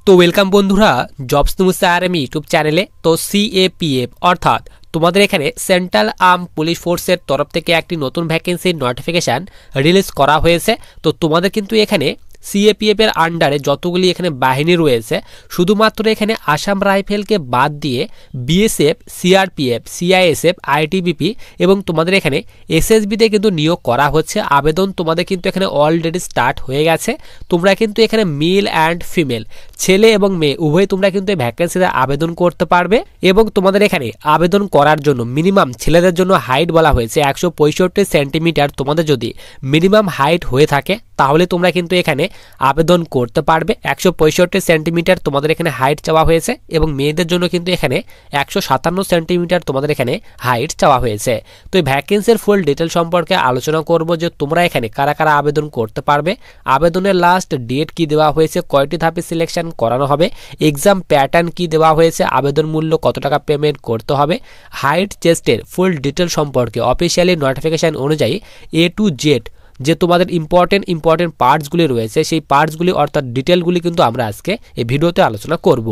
তো ওয়েলকাম বন্ধুরা jobs news RM YouTube চ্যানেলে। তো সিএপিএফ অর্থাৎ তোমাদের এখানে সেন্ট্রাল আর্ম পুলিশ ফোর্সের তরফ থেকে একটি নতুন ভ্যাকেন্সির নোটিফিকেশান রিলিজ করা হয়েছে। তো তোমাদের কিন্তু এখানে সিএপিএফ এর আন্ডারে যতগুলি এখানে বাহিনী রয়েছে শুধুমাত্র এখানে আসাম রাইফেলকে বাদ দিয়ে বিএসএফ, সিআরপিএফ, সিআইএসএফ, আইটিবিপি এবং তোমাদের এখানে এসএসবিতে কিন্তু নিয়োগ করা হচ্ছে। আবেদন তোমাদের কিন্তু এখানে অলরেডি স্টার্ট হয়ে গেছে। তোমরা কিন্তু এখানে মেল অ্যান্ড ফিমেল, ছেলে এবং মেয়ে উভয় তোমরা কিন্তু এই ভ্যাকেন্সিতে আবেদন করতে পারবে। এবং তোমাদের এখানে আবেদন করার জন্য মিনিমাম ছেলেদের জন্য হাইট বলা হয়েছে 165 সেন্টিমিটার। তোমাদের যদি মিনিমাম হাইট হয়ে থাকে তাহলে তোমরা কিন্তু এখানে আবেদন করতে পারবে। 165 সেন্টিমিটার তোমাদের এখানে হাইট চাওয়া হয়েছে এবং মেয়েদের জন্য কিন্তু এখানে 157 সেন্টিমিটার তোমাদের এখানে হাইট চাওয়া হয়েছে। তো এই ভ্যাকেন্সির ফুল ডিটেল সম্পর্কে আলোচনা করব যে তোমরা এখানে কারা কারা আবেদন করতে পারবে, আবেদনের লাস্ট ডেট কি দেওয়া হয়েছে, কয়টি ধাপে সিলেকশন করানো হবে, এক্সাম প্যাটার্ন কি দেওয়া হয়েছে, আবেদন মূল্য কত টাকা পেমেন্ট করতে হবে, হাইট চেস্টের ফুল ডিটেল সম্পর্কে অফিসিয়ালি নোটিফিকেশন অনুযায়ী এ টু জেড যে তোমাদের ইম্পর্টেন্ট পার্টসগুলি রয়েছে সেই পার্টসগুলি অর্থাৎ ডিটেলগুলি কিন্তু আমরা আজকে এই ভিডিওতে আলোচনা করব।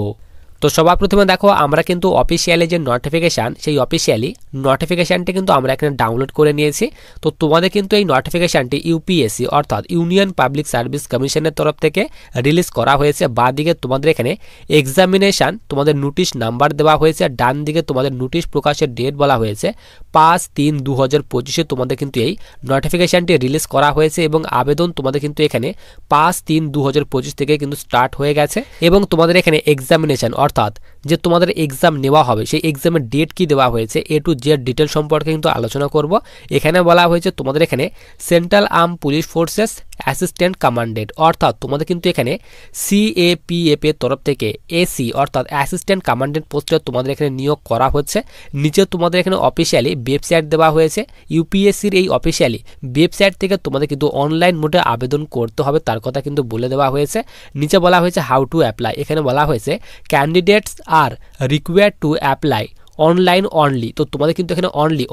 তো সবার প্রথমে দেখো আমরা কিন্তু অফিসিয়ালি যে নোটিফিকেশান সেই অফিসিয়ালি নোটিফিকেশানটি কিন্তু আমরা এখানে ডাউনলোড করে নিয়েছি। তো তোমাদের কিন্তু এই নোটিফিকেশানটি ইউপিএসসি অর্থাৎ ইউনিয়ন পাবলিক সার্ভিস কমিশনের তরফ থেকে রিলিজ করা হয়েছে। বাঁ দিকে তোমাদের এখানে এক্সামিনেশান তোমাদের নোটিশ নাম্বার দেওয়া হয়েছে, ডান দিকে তোমাদের নোটিশ প্রকাশের ডেট বলা হয়েছে 5/3/2025 তোমাদের কিন্তু এই নোটিফিকেশানটি রিলিজ করা হয়েছে এবং আবেদন তোমাদের কিন্তু এখানে 5/3/2025 থেকে কিন্তু স্টার্ট হয়ে গেছে। এবং তোমাদের এখানে এক্সামিনেশান অর্থাৎ যে তোমাদের এক্সাম নেওয়া হবে সেই এক্সামের ডেট কি দেওয়া হয়েছে এ টু জেড ডিটেল সম্পর্কে কিন্তু আলোচনা করব। এখানে বলা হয়েছে তোমাদের এখানে central arm police forces assistant commandant অর্থাৎ তোমাদের কিন্তু এখানে সিএপিএফ এর তরফ থেকে এসি অর্থাৎ অ্যাসিস্ট্যান্ট কমান্ডেন্ট পোস্টে তোমাদের এখানে নিয়োগ করা হচ্ছে। নিচে তোমাদের এখানে অফিসিয়ালি ওয়েবসাইট দেওয়া হয়েছে। ইউপিএসসির এই অফিসিয়ালি ওয়েবসাইট থেকে তোমাদের কিন্তু অনলাইন মোডে আবেদন করতে হবে তার কথা কিন্তু বলে দেওয়া হয়েছে। নিচে বলা হয়েছে হাউ টু অ্যাপ্লাই, এখানে বলা হয়েছে candidates are required to apply online only. তো তোমাদের কিন্তু এখানে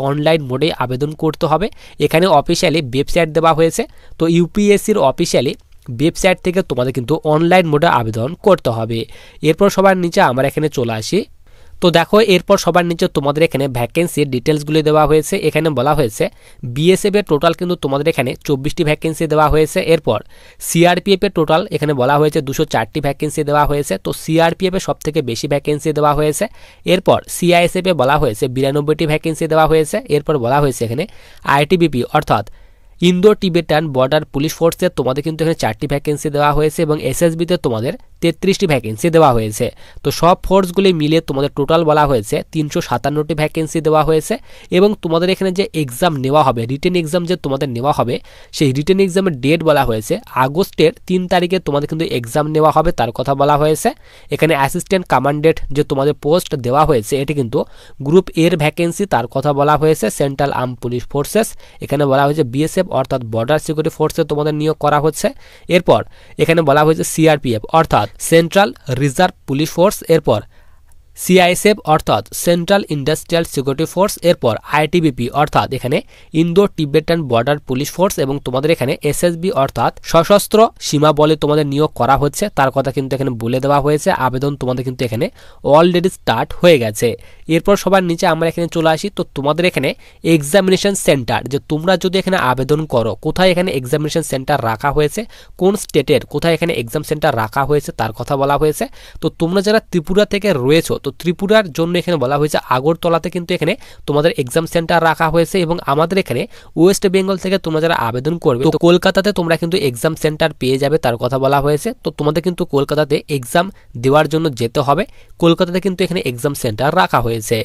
অনলাইন মোডে আবেদন করতে হবে। এখানে অফিসিয়ালি ওয়েবসাইট দেওয়া হয়েছে। তো ইউপিএসসির অফিসিয়ালি ওয়েবসাইট থেকে তোমাদের কিন্তু অনলাইন মোডে আবেদন করতে হবে। এরপর সবার নিচে আমরা এখানে চলে আসি। তো দেখো এরপর সবার নিচে তোমাদের এখানে ভ্যাকেন্সির ডিটেলসগুলি দেওয়া হয়েছে। এখানে বলা হয়েছে বিএসএফ এর টোটাল কিন্তু তোমাদের এখানে 24টি ভ্যাকেন্সি দেওয়া হয়েছে। এরপর সিআরপিএফ এর টোটাল এখানে বলা হয়েছে 204টি ভ্যাকেন্সি দেওয়া হয়েছে। তো সিআরপিএফ এর সব থেকে বেশি ভ্যাকেন্সি দেওয়া হয়েছে। এরপর সিআইএসএফ এ বলা হয়েছে 92টি ভ্যাকেন্সি দেওয়া হয়েছে। এরপর বলা হয়েছে এখানে আইটিবিপি অর্থাৎ ইন্দো টিবেটান বর্ডার পুলিশ ফোর্সের তোমাদের কিন্তু এখানে 4টি ভ্যাকেন্সি দেওয়া হয়েছে এবং এসএসবিতে তোমাদের 33টি ভ্যাকেন্সি দেওয়া হয়েছে। তো সব ফোর্সগুলি মিলিয়ে তোমাদের টোটাল বলা হয়েছে 357টি ভ্যাকেন্সি দেওয়া হয়েছে। এবং তোমাদের এখানে যে এক্সাম নেওয়া হবে, রিটেন এক্সাম যে তোমাদের নেওয়া হবে সেই রিটেন এক্সামের ডেট বলা হয়েছে আগস্টের 3 তারিখে তোমাদের কিন্তু এক্সাম নেওয়া হবে তার কথা বলা হয়েছে। এখানে অ্যাসিস্ট্যান্ট কমান্ডেন্ট যে তোমাদের পোস্ট দেওয়া হয়েছে এটি কিন্তু গ্রুপ এর ভ্যাকেন্সি তার কথা বলা হয়েছে সেন্ট্রাল আর্ম পুলিশ ফোর্সেস। এখানে বলা হয়েছে বিএসএফ অর্থাৎ বর্ডার সিকিউরিটি ফোর্সে তোমাদের নিয়োগ করা হচ্ছে। এরপর এখানে বলা হয়েছে সিআরপিএফ অর্থাৎ সেন্ট্রাল রিজার্ভ পুলিশ ফোর্স। এরপর সিআইএসএফ অর্থাৎ সেন্ট্রাল ইন্ডাস্ট্রিয়াল সিকিউরিটি ফোর্স। এরপর আইটিবিপি অর্থাৎ এখানে Indo Tibetan border police force এবং তোমাদের এখানে এসএসবি অর্থাৎ সশস্ত্র সীমা বলে তোমাদের নিয়োগ করা হচ্ছে তার কথা কিন্তু এখানে বলে দেওয়া হয়েছে। আবেদন তোমাদের কিন্তু এখানে অলরেডি স্টার্ট হয়ে গেছে। এরপর সবার নিচে আমরা এখানে চলে আসি। তো তোমাদের এখানে এক্সামিনেশন সেন্টার যে তোমরা যদি এখানে আবেদন করো কোথায় এখানে এক্সামিনেশন সেন্টার রাখা হয়েছে, কোন স্টেটের কোথায় এখানে এক্সাম সেন্টার রাখা হয়েছে তার কথা বলা হয়েছে। তো তোমরা যারা ত্রিপুরা থেকে রয়েছো তো ত্রিপুরার জন্য এখানে বলা হয়েছে আগরতলাতে কিন্তু এখানে তোমাদের এক্সাম সেন্টার রাখা হয়েছে এবং আমাদের এখানে ওয়েস্ট বেঙ্গল থেকে তোমরা যারা আবেদন করবে তো কলকাতাতে তোমরা কিন্তু এক্সাম সেন্টার পেয়ে যাবে তার কথা বলা হয়েছে। তো তোমাদের কিন্তু কলকাতাতে এক্সাম দেওয়ার জন্য যেতে হবে, কলকাতাতে কিন্তু এখানে এক্সাম সেন্টার রাখা হয়েছে।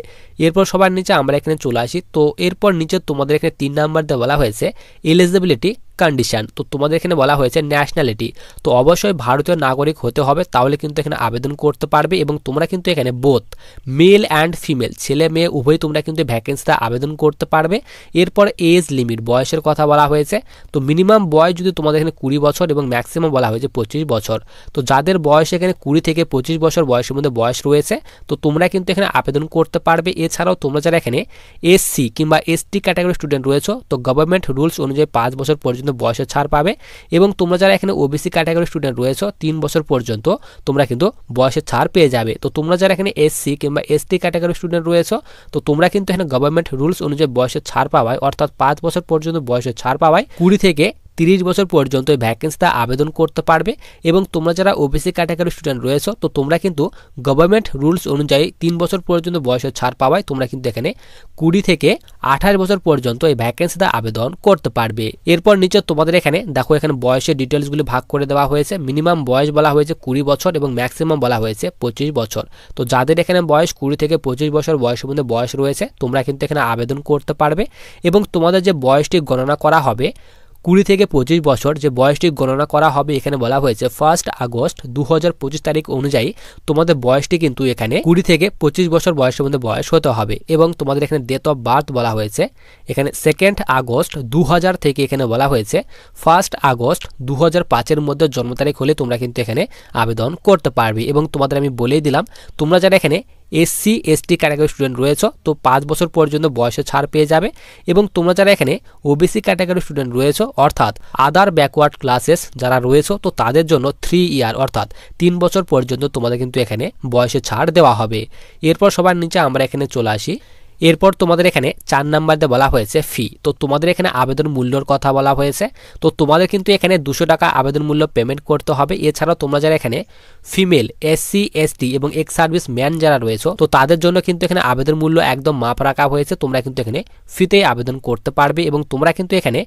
এরপর সবার নিচে আমরা এখানে চলে আসি। তো এরপর নিচে তোমাদের এখানে 3 নাম্বার দিয়ে বলা হয়েছে এলিজিবিলিটি কন্ডিশন। তো তোমাদের এখানে বলা হয়েছে ন্যাশনালিটি, তো অবশ্যই ভারতীয় নাগরিক হতে হবে তাহলে কিন্তু এখানে আবেদন করতে পারবে এবং তোমরা কিন্তু এখানে বোথ মেল অ্যান্ড ফিমেল ছেলে মেয়ে উভয় তোমরা কিন্তু ভ্যাকেন্সিতে আবেদন করতে পারবে। এরপর এজ লিমিট বয়সের কথা বলা হয়েছে। তো মিনিমাম বয়স যদি তোমাদের এখানে 20 বছর এবং ম্যাক্সিমাম বলা হয়েছে 25 বছর। তো যাদের বয়স এখানে 20 থেকে 25 বছর বয়সের মধ্যে বয়স রয়েছে তো তোমরা কিন্তু এখানে আবেদন করতে পারবে। এছাড়াও তোমরা যারা এখানে এসসি কিংবা এসটি ক্যাটাগরি স্টুডেন্ট রয়েছে তো গভর্নমেন্ট রুলস অনুযায়ী 5 বছর পর্যন্ত বয়সের ছাড় পাবে। এবং তোমরা যারা এখানে ওবিসি ক্যাটাগরি স্টুডেন্ট রয়েছে 3 বছর পর্যন্ত তোমরা কিন্তু বয়সের ছাড় পেয়ে যাবে। তো তোমরা যারা এখানে এসসি কিংবা এসটি ক্যাটাগরি স্টুডেন্ট রয়েছে তো তোমরা কিন্তু এখানে গভর্নমেন্ট রুলস অনুযায়ী বয়সের ছাড় পাওয়ায় অর্থাৎ 5 বছর পর্যন্ত বয়সের ছাড় পাওয়ায় 20 থেকে 30 বছর পর্যন্ত এই ভ্যাকেন্সিতে আবেদন করতে পারবে। এবং তোমরা যারা ওবিসি ক্যাটাগরি স্টুডেন্ট রয়েছে তো তোমরা কিন্তু গভর্নমেন্ট রুলস অনুযায়ী 3 বছর পর্যন্ত বয়সের ছাড় পাওয়ায় তোমরা কিন্তু এখানে 20 থেকে 28 বছর পর্যন্ত এই ভ্যাকেন্সিতে আবেদন করতে পারবে। এরপর নিচে তোমাদের এখানে দেখো এখানে বয়সের ডিটেলসগুলি ভাগ করে দেওয়া হয়েছে। মিনিমাম বয়স বলা হয়েছে 20 বছর এবং ম্যাক্সিমাম বলা হয়েছে 25 বছর। তো যাদের এখানে বয়স 20 থেকে 25 বছর বয়সের মধ্যে বয়স রয়েছে তোমরা কিন্তু এখানে আবেদন করতে পারবে। এবং তোমাদের যে বয়সটি গণনা করা হবে 20 থেকে 25 বছর যে বয়সটি গণনা করা হবে এখানে বলা হয়েছে 1 আগস্ট 2025 তারিখ অনুযায়ী তোমাদের বয়সটি কিন্তু এখানে 20 থেকে 25 বছর বয়সের মধ্যে বয়স হতে হবে। এবং তোমাদের এখানে ডেট অফ বার্থ বলা হয়েছে এখানে 2 আগস্ট 2000 থেকে এখানে বলা হয়েছে 1 আগস্ট 2005 মধ্যে জন্ম তারিখ হলে তোমরা কিন্তু এখানে আবেদন করতে পারবে। এবং তোমাদের আমি বলেই দিলাম তোমরা যারা এখানে এসসি এসটি ক্যাটাগরি স্টুডেন্ট রয়েছে তো 5 বছর পর্যন্ত বয়সে ছাড় পেয়ে যাবে। এবং তোমরা যারা এখানে ওবিসি ক্যাটাগরি স্টুডেন্ট রয়েছে অর্থাৎ আদার ব্যাকওয়ার্ড ক্লাসেস যারা রয়েছে তো তাদের জন্য 3 ইয়ার অর্থাৎ 3 বছর পর্যন্ত তোমাদের কিন্তু এখানে বয়সে ছাড় দেওয়া হবে। এরপর সবার নিচে আমরা এখানে চলে আসি। এরপর তোমাদের এখানে 4 নাম্বারে বলা হয়েছে ফি। তো তোমাদের এখানে আবেদন মূল্যর কথা বলা হয়েছে। তো তোমাদের কিন্তু এখানে 200 টাকা আবেদন মূল্য পেমেন্ট করতে হবে। এছাড়াও তোমরা যারা এখানে ফিমেল এসসি এসটি এবং এক্স সার্ভিস ম্যান যারা রয়েছে তো তাদের জন্য কিন্তু এখানে আবেদন মূল্য একদম মাপ রাখা হয়েছে। তোমরা কিন্তু এখানে ফ্রিতেই আবেদন করতে পারবে। এবং তোমরা কিন্তু এখানে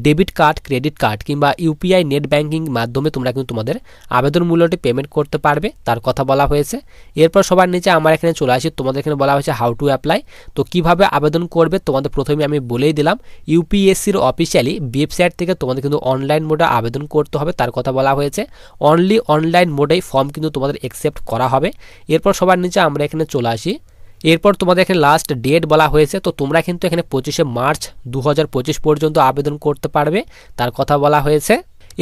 ডেবিট কার্ড ক্রেডিট কার্ড কিংবা ইউপিআই নেট ব্যাংকিং মাধ্যমে তোমরা কিন্তু তোমাদের আবেদন মূল্যটি পেমেন্ট করতে পারবে তার কথা বলা হয়েছে। এরপর সবার নিচে আমরা এখানে চলে আসি। তোমাদের এখানে বলা হয়েছে হাউ টু অ্যাপ্লাই। তো কিভাবে আবেদন করবে তোমাদের প্রথমে আমি বলেই দিলাম ইউপিএসসির অফিসিয়ালি ওয়েবসাইট থেকে তোমাদের কিন্তু অনলাইন মোডে আবেদন করতে হবে তার কথা বলা হয়েছে। অনলি অনলাইন মোডেই ফর্ম কিন্তু তোমাদের অ্যাকসেপ্ট করা হবে। এরপর সবার নিচে আমরা এখানে চলে আসি। এরপর তোমাদের এখানে লাস্ট ডেট বলা হয়েছে। তো তোমরা কিন্তু এখানে 25 মার্চ 2025 পর্যন্ত আবেদন করতে পারবে তার কথা বলা হয়েছে।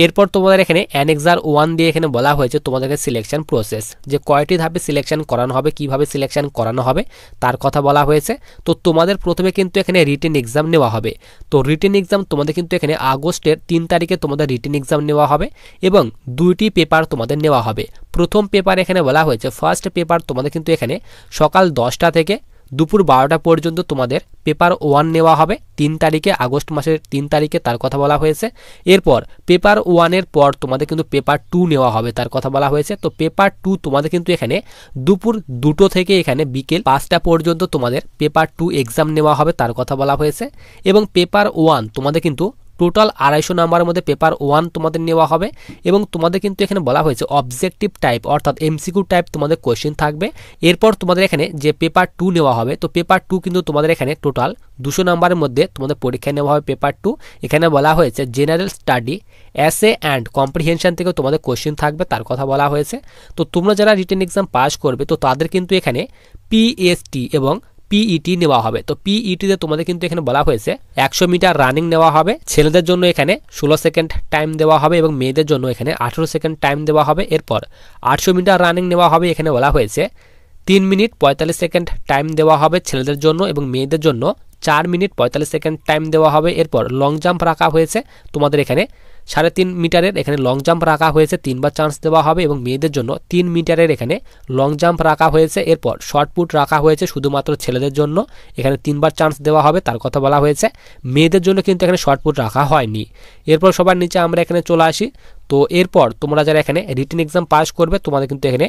এরপর তোমাদের এখানে অ্যানেক্সার 1 দিয়ে এখানে বলা হয়েছে তোমাদেরকে সিলেকশন প্রসেস যে কয়টি ধাপে সিলেকশন করানো হবে কিভাবে সিলেকশন করানো হবে তার কথা বলা হয়েছে। তো তোমাদের প্রথমে কিন্তু এখানে রিটেন এক্সাম নেওয়া হবে। তো রিটেন এক্সাম তোমাদের কিন্তু এখানে আগস্টের 3 তারিখে তোমাদের রিটেন এক্সাম নেওয়া হবে এবং 2টি পেপার তোমাদের নেওয়া হবে। প্রথম পেপার এখানে বলা হয়েছে ফার্স্ট পেপার তোমাদের কিন্তু এখানে সকাল 10টা থেকে দুপুর 12টা পর্যন্ত তোমাদের পেপার 1 নেওয়া হবে 3 তারিখে আগস্ট মাসের 3 তারিখে তার কথা বলা হয়েছে। এরপর পেপার 1 এর পর তোমাদের কিন্তু পেপার 2 নেওয়া হবে তার কথা বলা হয়েছে। তো পেপার 2 তোমাদের কিন্তু এখানে দুপুর 2টো থেকে এখানে বিকেল 5টা পর্যন্ত তোমাদের পেপার 2 এক্সাম নেওয়া হবে তার কথা বলা হয়েছে। এবং পেপার 1 তোমাদের কিন্তু টোটাল 250 নাম্বারের মধ্যে পেপার 1 তোমাদের নেওয়া হবে। এবং তোমাদের কিন্তু এখানে বলা হয়েছে অবজেক্টিভ টাইপ অর্থাৎ এমসিকিউ টাইপ তোমাদের কোশ্চেন থাকবে। এরপর তোমাদের এখানে যে পেপার 2 নেওয়া হবে তো পেপার 2 কিন্তু তোমাদের এখানে টোটাল 200 নাম্বারের মধ্যে তোমাদের পরীক্ষায় নেওয়া হবে পেপার 2। এখানে বলা হয়েছে general study SA and comprehension থেকে তোমাদের কোশ্চেন থাকবে তার কথা বলা হয়েছে। তো তোমরা যারা রিটেন এক্সাম পাস করবে তো তাদের কিন্তু এখানে পিএসটি এবং পিইটি নেওয়া হবে। তো পিইটিতে তোমাদের কিন্তু এখানে বলা হয়েছে 100 মিটার রানিং নেওয়া হবে। ছেলেদের জন্য এখানে 16 সেকেন্ড টাইম দেওয়া হবে এবং মেয়েদের জন্য এখানে 18 সেকেন্ড টাইম দেওয়া হবে। এরপর 800 মিটার রানিং নেওয়া হবে। এখানে বলা হয়েছে 3 মিনিট 45 সেকেন্ড টাইম দেওয়া হবে ছেলেদের জন্য এবং মেয়েদের জন্য 4 মিনিট 45 সেকেন্ড টাইম দেওয়া হবে। এরপর লং জাম্প রাখা হয়েছে তোমাদের এখানে 3.5 মিটারের এখানে লং জাম্প রাখা হয়েছে 3বার চান্স দেওয়া হবে এবং মেয়েদের জন্য 3 মিটারের এখানে লং জাম্প রাখা হয়েছে। এরপর শর্টপুট রাখা হয়েছে শুধুমাত্র ছেলেদের জন্য এখানে 3বার চান্স দেওয়া হবে তার কথা বলা হয়েছে। মেয়েদের জন্য কিন্তু এখানে শর্টপুট রাখা হয়নি। এরপর সবার নিচে আমরা এখানে চলে আসি। তো এরপর তোমরা যারা এখানে রিটেন এক্সাম পাস করবে তোমাদের কিন্তু এখানে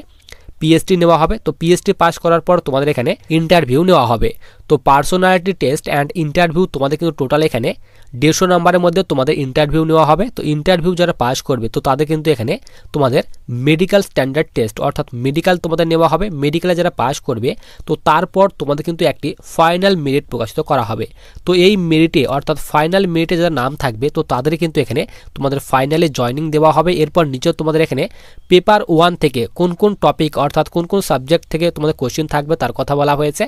পিএসটি নেওয়া হবে। তো পিএসটি পাস করার পর তোমাদের এখানে ইন্টারভিউ নেওয়া হবে। তো পার্সোনালিটি টেস্ট অ্যান্ড ইন্টারভিউ তোমাদের কিন্তু টোটাল এখানে 150 নাম্বারের মধ্যে তোমাদের ইন্টারভিউ নেওয়া হবে। তো ইন্টারভিউ যারা পাস করবে তো তাদের কিন্তু এখানে তোমাদের মেডিকেল স্ট্যান্ডার্ড টেস্ট অর্থাৎ মেডিকেল তোমাদের নেওয়া হবে। মেডিকেলে যারা পাস করবে তো তারপর তোমাদের কিন্তু একটি ফাইনাল মেরিট প্রকাশিত করা হবে। তো এই মেরিটে অর্থাৎ ফাইনাল মেরিটে যারা নাম থাকবে তো তাদের কিন্তু এখানে তোমাদের ফাইনালে জয়নিং দেওয়া হবে। এরপর নিচে তোমাদের এখানে পেপার 1 থেকে কোন কোন টপিক অর্থাৎ কোন কোন সাবজেক্ট থেকে তোমাদের কোশ্চেন থাকবে তার কথা বলা হয়েছে।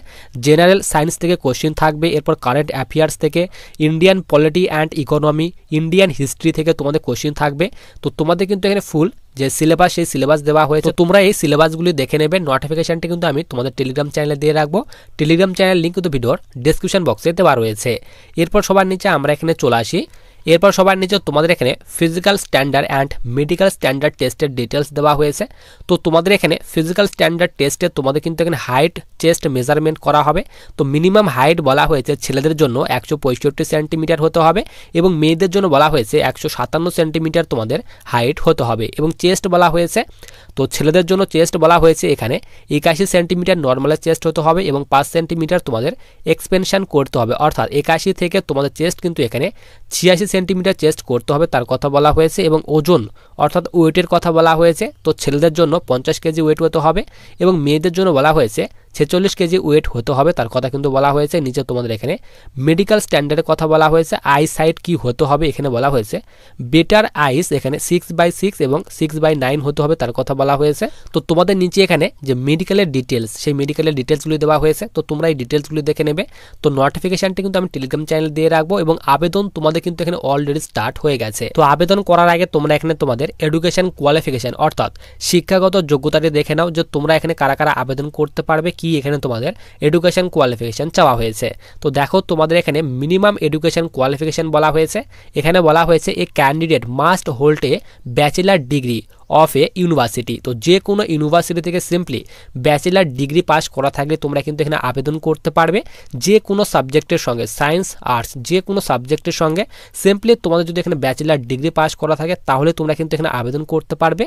জেনারেল সায়েন্স থেকে কোশ্চেন থাকবে। এরপর কারেন্ট অ্যাফেয়ার্স থেকে, Indian polity and economy, Indian history থেকে তোমাদের কোশ্চেন থাকবে। তো তোমাদের কিন্তু এখানে ফুল যে সিলেবাস সেই সিলেবাস দেওয়া হয়েছে। তোমরা এই সিলেবাসগুলি দেখে নেবে। নোটিফিকেশনটি কিন্তু আমি তোমাদের টেলিগ্রাম চ্যানেলে দিয়ে রাখবো। টেলিগ্রাম চ্যানেল লিঙ্ক কিন্তু ভিডিওর ডেসক্রিপশন বক্সে দেওয়া রয়েছে। এরপর সবার নিচে আমরা এখানে চলে আসি। এরপর সবার নিচে তোমাদের এখানে physical standard and medical standard টেস্টের ডিটেলস দেওয়া হয়েছে। তো তোমাদের এখানে ফিজিক্যাল স্ট্যান্ডার্ড টেস্টে তোমাদের কিন্তু এখানে হাইট চেস্ট মেজারমেন্ট করা হবে। তো মিনিমাম হাইট বলা হয়েছে ছেলেদের জন্য 165 সেন্টিমিটার হতে হবে এবং মেয়েদের জন্য বলা হয়েছে 157 সেন্টিমিটার তোমাদের হাইট হতে হবে। এবং চেস্ট বলা হয়েছে, তো ছেলেদের জন্য চেস্ট বলা হয়েছে এখানে 81 সেন্টিমিটার নর্মালের চেস্ট হতে হবে এবং 5 সেন্টিমিটার তোমাদের এক্সপেনশন করতে হবে, অর্থাৎ 81 থেকে তোমাদের চেস্ট কিন্তু এখানে 86 সেন্টিমিটার চেস্ট করতে হবে তার কথা বলা হয়েছে। এবং ওজন অর্থাৎ ওয়েটের কথা বলা হয়েছে, তো ছেলেদের জন্য 50 কেজি ওয়েট হতে হবে এবং মেয়েদের জন্য বলা হয়েছে 46 কেজি ওয়েট হতে হবে তার কথা কিন্তু বলা হয়েছে। নিচে তোমাদের এখানে মেডিকেল স্ট্যান্ডার্ডের কথা বলা হয়েছে, আই সাইট কি হতে হবে এখানে বলা হয়েছে বেটার আইস এখানে 6/6 এবং 6/9 হতে হবে তার কথা বলা হয়েছে। তো তোমাদের নিচে এখানে যে মেডিকেলের ডিটেলস, সেই মেডিকেলের ডিটেলসগুলি দেওয়া হয়েছে, তো তোমরা এই ডিটেলসগুলি দেখে নেবে। তো নোটিফিকেশনটি কিন্তু আমি টেলিগ্রাম চ্যানেল দিয়ে রাখবো এবং আবেদন তোমাদের কিন্তু এখানে অলরেডি স্টার্ট হয়ে গেছে। তো আবেদন করার আগে তোমরা এখানে তোমাদের এডুকেশন কোয়ালিফিকেশন অর্থাৎ শিক্ষাগত যোগ্যতাটি দেখে নাও যে তোমরা এখানে কারা কারা আবেদন করতে পারবে, কি এখানে তোমাদের এডুকেশন কোয়ালিফিকেশন চাওয়া হয়েছে। তো দেখো তোমাদের এখানে মিনিমাম এডুকেশন কোয়ালিফিকেশন বলা হয়েছে, এখানে বলা হয়েছে এ candidate must hold a bachelor degree of a university. তো যে কোনো ইউনিভার্সিটি থেকে সিম্পলি ব্যাচেলার ডিগ্রি পাস করা থাকলে তোমরা কিন্তু এখানে আবেদন করতে পারবে যে কোনো সাবজেক্টের সঙ্গে, সায়েন্স আর্টস যে কোনো সাবজেক্টের সঙ্গে সিম্পলি তোমাদের যদি এখানে ব্যাচেলার ডিগ্রি পাস করা থাকে তাহলে তোমরা কিন্তু এখানে আবেদন করতে পারবে।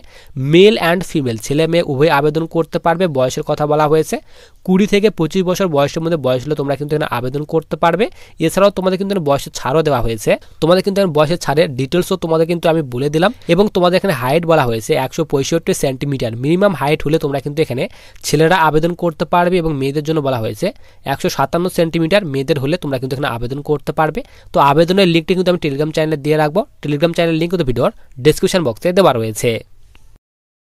মেল অ্যান্ড ফিমেল ছেলে মেয়ে উভয় আবেদন করতে পারবে। বয়সের কথা বলা হয়েছে 20 থেকে 25 বছর বয়সের মধ্যে বয়স হলে তোমরা কিন্তু এখানে আবেদন করতে পারবে। এছাড়াও তোমাদের কিন্তু বয়সের ছাড়ও দেওয়া হয়েছে, তোমাদের কিন্তু বয়সের ছাড়ের ডিটেলসও তোমাদের কিন্তু আমি বলে দিলাম। এবং তোমাদের এখানে হাইট বলা হয়েছে 165 সেন্টিমিটার মিনিমাম হাইট হলে তোমরা কিন্তু এখানে ছেলেরা আবেদন করতে পারবে এবং মেয়েদের জন্য বলা হয়েছে 157 সেন্টিমিটার মেয়েদের হলে তোমরা কিন্তু এখানে আবেদন করতে পারবে। তো আবেদনের লিঙ্কটি কিন্তু আমি টেলিগ্রাম চ্যানেলে দিয়ে রাখবো, টেলিগ্রাম চ্যানেলের লিঙ্ক কিন্তু ভিডিওর ডেসক্রিপশন বক্সে দেওয়া রয়েছে।